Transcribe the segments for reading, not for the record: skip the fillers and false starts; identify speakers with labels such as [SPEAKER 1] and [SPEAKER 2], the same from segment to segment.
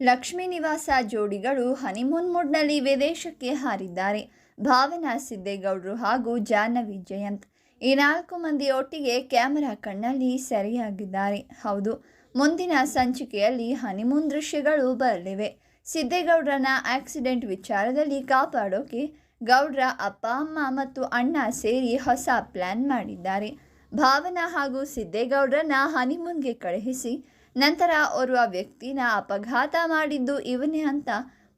[SPEAKER 1] ಲಕ್ಷ್ಮೀ ನಿವಾಸ ಜೋಡಿಗಳು ಹನಿಮೂನ್ ಮೂಡ್ನಲ್ಲಿ ವಿದೇಶಕ್ಕೆ ಹಾರಿದ್ದಾರೆ. ಭಾವನಾ ಸಿದ್ದೇಗೌಡರು ಹಾಗೂ ಜಾಹ್ನವಿ ಜಯಂತ್ ಈ 4 ಮಂದಿ ಒಟ್ಟಿಗೆ ಕ್ಯಾಮೆರಾ ಕಣ್ಣಲ್ಲಿ ಸೆರೆಯಾಗಿದ್ದಾರೆ. ಹೌದು, ಮುಂದಿನ ಸಂಚಿಕೆಯಲ್ಲಿ ಹನಿಮೂನ್ ದೃಶ್ಯಗಳು ಬರಲಿವೆ. ಸಿದ್ದೇಗೌಡರನ್ನ ಆಕ್ಸಿಡೆಂಟ್ ವಿಚಾರದಲ್ಲಿ ಕಾಪಾಡೋಕೆ ಗೌಡ್ರ ಅಪ್ಪ ಅಮ್ಮ ಮತ್ತು ಅಣ್ಣ ಸೇರಿ ಹೊಸ ಪ್ಲಾನ್ ಮಾಡಿದ್ದಾರೆ. ಭಾವನಾ ಹಾಗೂ ಸಿದ್ದೇಗೌಡರನ್ನ ಹನಿಮೂನ್ಗೆ ಕಳುಹಿಸಿ ನಂತರ ಓರ್ವ ವ್ಯಕ್ತಿನ ಅಪಘಾತ ಮಾಡಿದ್ದು ಇವನೇ ಅಂತ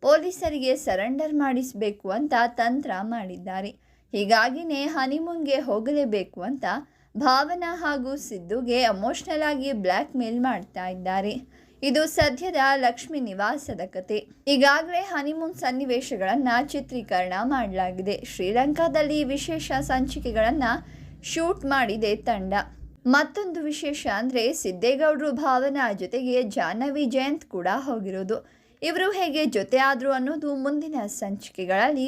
[SPEAKER 1] ಪೊಲೀಸರಿಗೆ ಸರೆಂಡರ್ ಮಾಡಿಸಬೇಕು ಅಂತ ತಂತ್ರ ಮಾಡಿದ್ದಾರೆ. ಹೀಗಾಗಿನೇ ಹನಿಮೂನ್ಗೆ ಹೋಗಲೇಬೇಕು ಅಂತ ಭಾವನಾ ಹಾಗೂ ಸಿದ್ದುಗೆ ಎಮೋಷ್ನಲ್ ಆಗಿ ಬ್ಲ್ಯಾಕ್ ಮೇಲ್ ಮಾಡ್ತಾ ಇದ್ದಾರೆ. ಇದು ಸದ್ಯದ ಲಕ್ಷ್ಮೀ ನಿವಾಸದ ಕತೆ. ಈಗಾಗಲೇ ಹನಿಮೂನ್ ಸನ್ನಿವೇಶಗಳನ್ನು ಚಿತ್ರೀಕರಣ ಮಾಡಲಾಗಿದೆ. ಶ್ರೀಲಂಕಾದಲ್ಲಿ ವಿಶೇಷ ಸಂಚಿಕೆಗಳನ್ನು ಶೂಟ್ ಮಾಡಿದೆ ತಂಡ. ಮತ್ತೊಂದು ವಿಶೇಷ ಅಂದರೆ ಸಿದ್ದೇಗೌಡರು ಭಾವನಾ ಜೊತೆಗೆ ಜಾಹ್ನವಿ ಜಯಂತ್ ಕೂಡ ಹೋಗಿರೋದು. ಇವರು ಹೇಗೆ ಜೊತೆ ಆದರು ಅನ್ನೋದು ಮುಂದಿನ ಸಂಚಿಕೆಗಳಲ್ಲಿ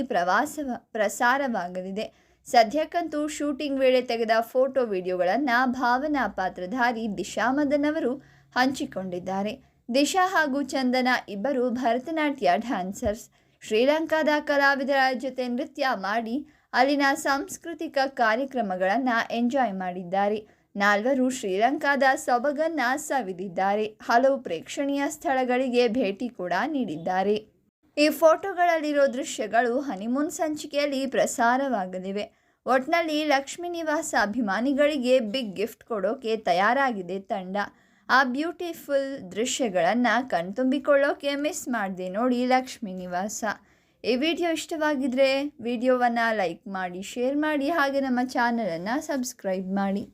[SPEAKER 1] ಪ್ರಸಾರವಾಗಲಿದೆ. ಸದ್ಯಕ್ಕಂತೂ ಶೂಟಿಂಗ್ ವೇಳೆ ತೆಗೆದ ಫೋಟೋ ವಿಡಿಯೋಗಳನ್ನು ಭಾವನಾ ಪಾತ್ರಧಾರಿ ದಿಶಾ ಮದನ್ ಅವರು ಹಂಚಿಕೊಂಡಿದ್ದಾರೆ. ದಿಶಾ ಹಾಗೂ ಚಂದನ ಇಬ್ಬರು ಭರತನಾಟ್ಯ ಡ್ಯಾನ್ಸರ್ಸ್. ಶ್ರೀಲಂಕಾದ ಕಲಾವಿದರ ಜೊತೆ ನೃತ್ಯ ಮಾಡಿ ಅಲ್ಲಿನ ಸಾಂಸ್ಕೃತಿಕ ಕಾರ್ಯಕ್ರಮಗಳನ್ನು ಎಂಜಾಯ್ ಮಾಡಿದ್ದಾರೆ. ನಾಲ್ವರು ಶ್ರೀಲಂಕಾದ ಸೊಬಗನ್ನು ಸವಿದಿದ್ದಾರೆ. ಹಲವು ಪ್ರೇಕ್ಷಣೀಯ ಸ್ಥಳಗಳಿಗೆ ಭೇಟಿ ಕೂಡ ನೀಡಿದ್ದಾರೆ. ಈ ಫೋಟೋಗಳಲ್ಲಿರೋ ದೃಶ್ಯಗಳು ಹನಿಮೂನ್ ಸಂಚಿಕೆಯಲ್ಲಿ ಪ್ರಸಾರವಾಗಲಿವೆ. ಒಟ್ನಲ್ಲಿ ಲಕ್ಷ್ಮೀ ನಿವಾಸ ಅಭಿಮಾನಿಗಳಿಗೆ ಬಿಗ್ ಗಿಫ್ಟ್ ಕೊಡೋಕೆ ತಯಾರಾಗಿದೆ ತಂಡ. ಆ ಬ್ಯೂಟಿಫುಲ್ ದೃಶ್ಯಗಳನ್ನು ಕಣ್ತುಂಬಿಕೊಳ್ಳೋಕೆ ಮಿಸ್ ಮಾಡದೆ ನೋಡಿ ಲಕ್ಷ್ಮೀ ನಿವಾಸ. ಈ ವಿಡಿಯೋ ಇಷ್ಟವಾಗಿದ್ದರೆ ವಿಡಿಯೋವನ್ನು ಲೈಕ್ ಮಾಡಿ, ಶೇರ್ ಮಾಡಿ, ಹಾಗೆ ನಮ್ಮ ಚಾನಲನ್ನು ಸಬ್ಸ್ಕ್ರೈಬ್ ಮಾಡಿ.